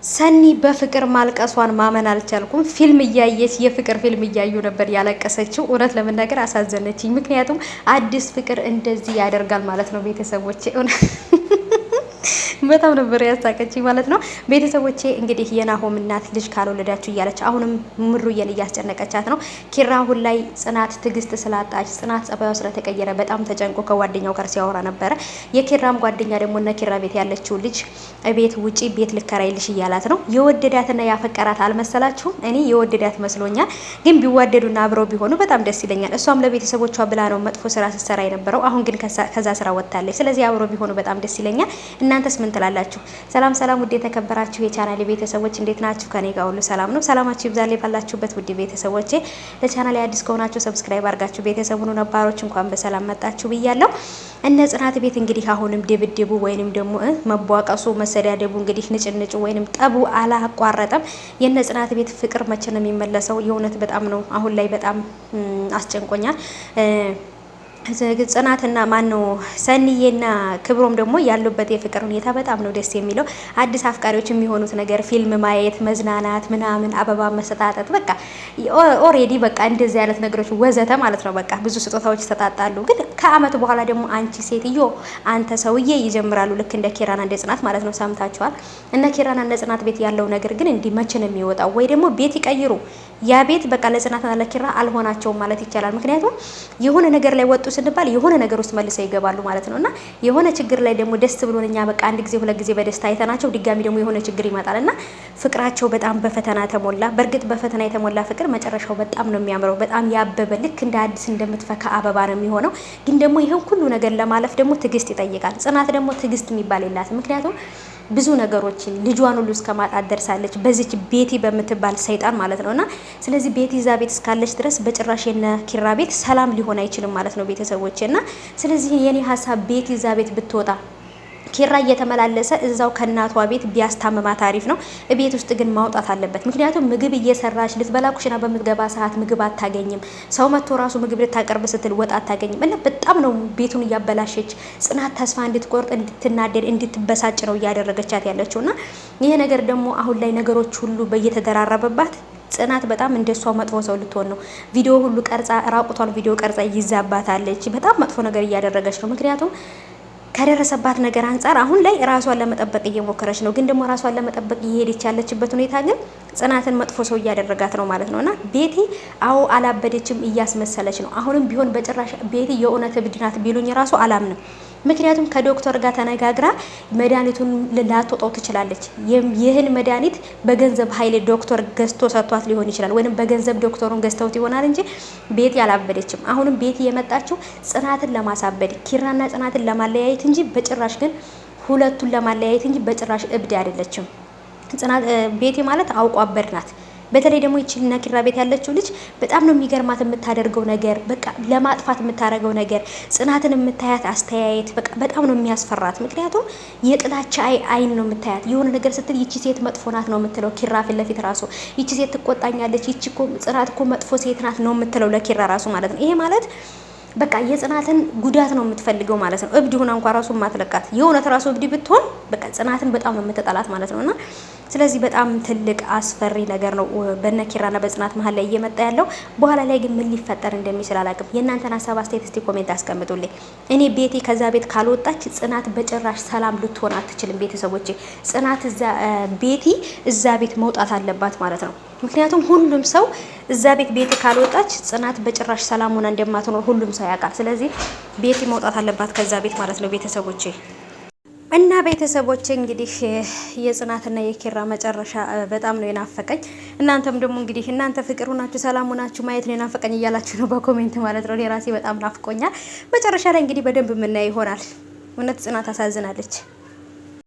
ሰኒ በፍቅር ማልቀሷን ማመን አልቻልኩም። ፊልም እያየች የፍቅር ፊልም እያዩ ነበር ያለቀሰችው። እውነት ለመናገር አሳዘነችኝ። ምክንያቱም አዲስ ፍቅር እንደዚህ ያደርጋል ማለት ነው ቤተሰቦቼ በጣም ነበር ያሳቀችኝ ማለት ነው። ቤተሰቦቼ እንግዲህ የናሆም እናት ልጅ ካልወለዳችሁ እያለች አሁንም ምሩዬን እያስጨነቀቻት ነው። ኪራ አሁን ላይ ጽናት ትግስት ስላጣች ጽናት ጸባዩ ስለተቀየረ በጣም ተጨንቆ ከጓደኛው ጋር ሲያወራ ነበረ። የኪራም ጓደኛ ደግሞ እነ ኪራ ቤት ያለችው ልጅ ቤት ውጪ ቤት ልከራይልሽ እያላት ነው። የወደዳትና ያፈቀራት አልመሰላችሁም? እኔ የወደዳት መስሎኛል። ግን ቢዋደዱና አብረው ቢሆኑ በጣም ደስ ይለኛል። እሷም ለቤተሰቦቿ ብላ ነው መጥፎ ስራ ስትሰራ የነበረው። አሁን ግን ከዛ ስራ ወጥታለች። ስለዚህ አብረው ቢሆኑ በጣም ደስ ይለኛል። እናንተስ ምን ትላላችሁ? ሰላም ሰላም፣ ውድ የተከበራችሁ የቻናሌ ቤተሰቦች እንዴት ናችሁ? ከኔ ጋር ሁሉ ሰላም ነው። ሰላማችሁ ይብዛልኝ ባላችሁበት ውድ ቤተሰቦቼ። ለቻናሌ አዲስ ከሆናችሁ ሰብስክራይብ አድርጋችሁ ቤተሰቡን ነባሮች እንኳን በሰላም መጣችሁ ብያለሁ። እነ ጽናት ቤት እንግዲህ አሁንም ድብድቡ ወይንም ደግሞ መቧቀሱ መሰዳደቡ እንግዲህ ንጭንጩ ወይንም ጠቡ አላቋረጠም። የነ ጽናት ቤት ፍቅር መቼ ነው የሚመለሰው? የእውነት በጣም ነው አሁን ላይ በጣም አስጨንቆኛል። ጽናትና ማን ነው ሰኒዬና ክብሮም ደግሞ ያሉበት የፍቅር ሁኔታ በጣም ነው ደስ የሚለው። አዲስ አፍቃሪዎች የሚሆኑት ነገር ፊልም ማየት፣ መዝናናት፣ ምናምን አበባ መሰጣጠት፣ በቃ ኦሬዲ በቃ እንደዚህ አይነት ነገሮች ወዘተ ማለት ነው። በቃ ብዙ ስጦታዎች ይሰጣጣሉ። ግን ከአመት በኋላ ደግሞ አንቺ ሴትዮ አንተ ሰውዬ ይጀምራሉ። ልክ እንደ ኪራና እንደ ጽናት ማለት ነው። ሰምታችኋል። እነ ኪራና እንደ ጽናት ቤት ያለው ነገር ግን እንዲህ መቼ ነው የሚወጣው? ወይ ደግሞ ቤት ይቀይሩ። ያ ቤት በቃ ለጽናትና ለኪራ አልሆናቸውም ማለት ይቻላል። ምክንያቱም የሆነ ነገር ላይ ወጡ ስንባል የሆነ ነገር ውስጥ መልሰው ይገባሉ ማለት ነውና የሆነ ችግር ላይ ደግሞ ደስ ብሎን እኛ በቃ አንድ ጊዜ ሁለት ጊዜ በደስታ አይተናቸው ድጋሚ ደግሞ የሆነ ችግር ይመጣልና ፍቅራቸው በጣም በፈተና ተሞላ። በእርግጥ በፈተና የተሞላ ፍቅር መጨረሻው በጣም ነው የሚያምረው። በጣም ያበበ ልክ እንደ አዲስ እንደምትፈካ አበባ ነው የሚሆነው። ግን ደግሞ ይሄን ሁሉ ነገር ለማለፍ ደግሞ ትዕግስት ይጠይቃል። ጽናት ደግሞ ትዕግስት የሚባል የላትም። ምክንያቱም ብዙ ነገሮችን ልጇን ሁሉ እስከማጣት ደርሳለች። በዚች ቤቲ በምትባል ሰይጣን ማለት ነውና ስለዚህ ቤቲ እዛ ቤት እስካለች ድረስ በጭራሽ የነ ኪራ ቤት ሰላም ሊሆን አይችልም ማለት ነው ቤተሰቦቼና ስለዚህ የኔ ሀሳብ ቤቲ እዛ ቤት ብትወጣ ኪራ እየተመላለሰ እዛው ከናቷ ቤት ቢያስታምማት አሪፍ ነው። ቤት ውስጥ ግን ማውጣት አለበት። ምክንያቱም ምግብ እየሰራች ልትበላ ኩሽና በምትገባ ሰዓት ምግብ አታገኝም። ሰው መጥቶ ራሱ ምግብ ልታቀርብ ስትል ወጥ አታገኝም። እና በጣም ነው ቤቱን እያበላሸች ጽናት ተስፋ እንድትቆርጥ እንድትናደድ እንድትበሳጭ ነው እያደረገቻት ያለችውና ይሄ ነገር ደግሞ አሁን ላይ ነገሮች ሁሉ በየተደራረበባት ጽናት በጣም እንደሷ መጥፎ ሰው ልትሆን ነው። ቪዲዮ ሁሉ ቀርጻ ራቁቷን ቪዲዮ ቀርጻ ይዛባታለች። በጣም መጥፎ ነገር እያደረገች ነው። ምክንያቱም ከደረሰባት ነገር አንጻር አሁን ላይ ራሷን ለመጠበቅ እየሞከረች ነው። ግን ደግሞ ራሷን ለመጠበቅ እየሄደች ያለችበት ሁኔታ ግን ጽናትን መጥፎ ሰው እያደረጋት ነው ማለት ነውና ቤቲ አዎ አላበደችም፣ እያስመሰለች ነው። አሁንም ቢሆን በጭራሽ ቤቲ የእውነት እብድ ናት ቢሉኝ ራሱ አላምንም። ምክንያቱም ከዶክተር ጋር ተነጋግራ መድኃኒቱን ላትወጣው ትችላለች። ይህን መድኃኒት በገንዘብ ኃይል ዶክተር ገዝቶ ሰጥቷት ሊሆን ይችላል፣ ወይንም በገንዘብ ዶክተሩን ገዝተውት ይሆናል እንጂ ቤቲ አላበደችም። አሁንም ቤቲ የመጣችው ጽናትን ለማሳበድ ኪራና ጽናትን ለማለያየት እንጂ በጭራሽ ግን ሁለቱን ለማለያየት እንጂ በጭራሽ እብድ አይደለችም። ጽናት ቤቲ ማለት አውቋ አበድ ናት። በተለይ ደግሞ ይቺና ኪራ ቤት ያለችው ልጅ በጣም ነው የሚገርማት የምታደርገው ነገር፣ በቃ ለማጥፋት የምታደርገው ነገር፣ ጽናትን የምታያት አስተያየት በቃ በጣም ነው የሚያስፈራት። ምክንያቱም የጥላቻ አይን ነው የምታያት። የሆነ ነገር ስትል ይቺ ሴት መጥፎ ናት ነው የምትለው። ኪራ ፊት ለፊት ራሱ ይቺ ሴት ትቆጣኛለች፣ ይቺ እኮ ጽናት እኮ መጥፎ ሴት ናት ነው የምትለው ለኪራ ራሱ ማለት ነው። ይሄ ማለት በቃ የጽናትን ጉዳት ነው የምትፈልገው ማለት ነው። እብድ ሆና እንኳን ራሱ ማትለቃት የእውነት ራሱ እብድ ብትሆን በቃ ጽናትን በጣም ነው የምትጠላት ማለት ነውና ስለዚህ በጣም ትልቅ አስፈሪ ነገር ነው በነ ኪራና በጽናት መሀል ላይ እየመጣ ያለው። በኋላ ላይ ግን ምን ሊፈጠር እንደሚችል አላውቅም። የእናንተን ሀሳብ አስተያየት እስቲ ኮሜንት አስቀምጡልኝ። እኔ ቤቲ ከዛ ቤት ካልወጣች ጽናት በጭራሽ ሰላም ልትሆን አትችልም። ቤተሰቦቼ ጽናት ቤቲ እዛ ቤት መውጣት አለባት ማለት ነው። ምክንያቱም ሁሉም ሰው እዛ ቤት ካልወጣች ጽናት በጭራሽ ሰላም ሆና እንደማትኖር ሁሉም ሰው ያውቃል። ስለዚህ ቤቲ መውጣት አለባት ከዛ ቤት ማለት ነው ቤተሰቦቼ። እና ቤተሰቦቼ እንግዲህ የጽናትና የኪራ መጨረሻ በጣም ነው የናፈቀኝ። እናንተም ደግሞ እንግዲህ እናንተ ፍቅር ሆናችሁ ሰላም ሆናችሁ ማየት ነው የናፈቀኝ እያላችሁ ነው በኮሜንት ማለት ነው። እኔ ራሴ በጣም ናፍቆኛል። መጨረሻ ላይ እንግዲህ በደንብ የምናየው ይሆናል። እውነት ጽናት አሳዝናለች።